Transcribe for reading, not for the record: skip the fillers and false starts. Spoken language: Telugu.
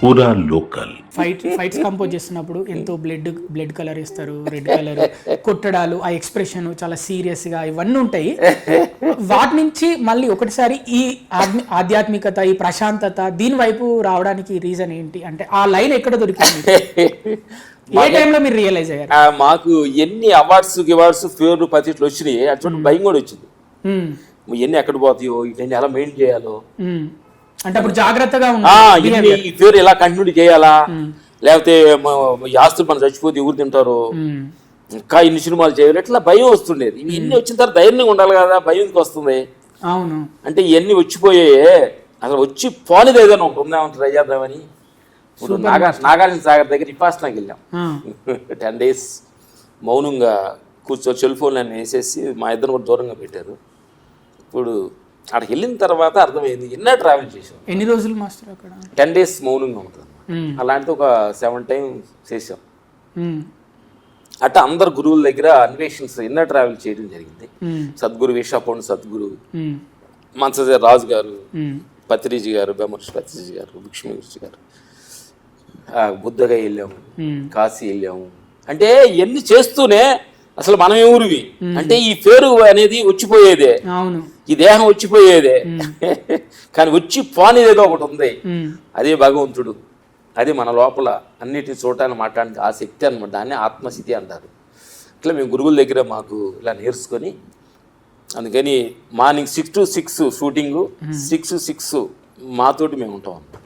పూరా లోకల్ ఫైట్స్ కంపోజ్ చేస్తున్నప్పుడు ఎంతో బ్లడ్ కలర్ ఇస్తారు, రెడ్ కలర్ కొట్టడాలు, ఆ ఎక్స్ప్రెషన్ చాలా సీరియస్ గా ఇవన్నీ ఉంటాయి. వాటి నుంచి మళ్ళీ ఒకటిసారి ఈ ఆధ్యాత్మికత, ఈ ప్రశాంతత దీని వైపు రావడానికి రీజన్ ఏంటి అంటే ఆ లైన్ ఎక్కడ దొరికింది? ఏ టైంలో మీరు రియలైజ్ అయ్యారు? మాకు ఎన్ని అవార్డ్స్ ఫేర్లు పత్రికలు వచ్చినాయి, అటువంటి భయం కూడా వచ్చింది. ఎన్ని ఎక్కడ పోతాయో, ఇవన్నీ ఎలా మెయింటైన్ చేయాలో, అంటే అప్పుడు జాగ్రత్తగా ఈ పేరు ఎలా కంటిన్యూ చేయాలా, లేకపోతే ఈ ఆస్తులు మనం చచ్చిపోతే ఎవరు తింటారు, ఇంకా ఇన్ని సినిమాలు చేయాలి, ఇట్లా భయం వస్తుండేది. ఇవన్నీ వచ్చిన తర్వాత ధైర్యంగా ఉండాలి కదా, భయం వస్తుంది. అవును, అంటే ఇవన్నీ వచ్చిపోయాయే, అసలు వచ్చి పోనిది ఏదైనా ఒకటి ఉందామంటారు అయ్యాదామని. ఇప్పుడు నాగార్జున సాగర్ దగ్గర విపాసనాకి వెళ్ళాం. 10 days మౌనంగా కూర్చొని సెల్ ఫోన్ అన్నీ వేసేసి మా ఇద్దరు కూడా దూరంగా పెట్టారు. ఇప్పుడు అక్కడికి వెళ్ళిన తర్వాత అర్థమైంది, ఎన్నో ట్రావెల్ చేసాం. ఎన్ని రోజులు మాస్టర్ అక్కడ? 10 days మౌనంగా ఉంటుంది. అలాంటిది ఒక 7 times చేసాం. అట్లా అందరు గురువుల దగ్గర అన్వేషన్స్ ఎన్నో ట్రావెల్ చేయడం జరిగింది. సద్గురు వేషాపౌండ్ సద్గురు, మంచజ రాజు గారు, పత్రిజీ గారు, బెమర్షి పత్రిజీ గారు, భిక్షమూర్తి గారు, బుద్ధగా వెళ్ళాము, కాశీ వెళ్ళాము. అంటే ఇవన్నీ చేస్తూనే అసలు మనం ఎవరివి అంటే ఈ పేరు అనేది వచ్చిపోయేదే, ఈ దేహం వచ్చిపోయేదే, కానీ వచ్చి పోనిదేదో ఒకటి ఉంది, అదే భగవంతుడు. అది మన లోపల అన్నిటిని చూడటానికి మాట్లాడడానికి ఆ శక్తి అనమాట. దాన్ని ఆత్మస్థితి అంటారు. ఇట్లా మేము గురువుల దగ్గర మాకు ఇలా నేర్చుకొని, అందుకని మార్నింగ్ 6 to 6 షూటింగు, 6 to 6 మాతోటి మేము ఉంటాం అన్నమాట.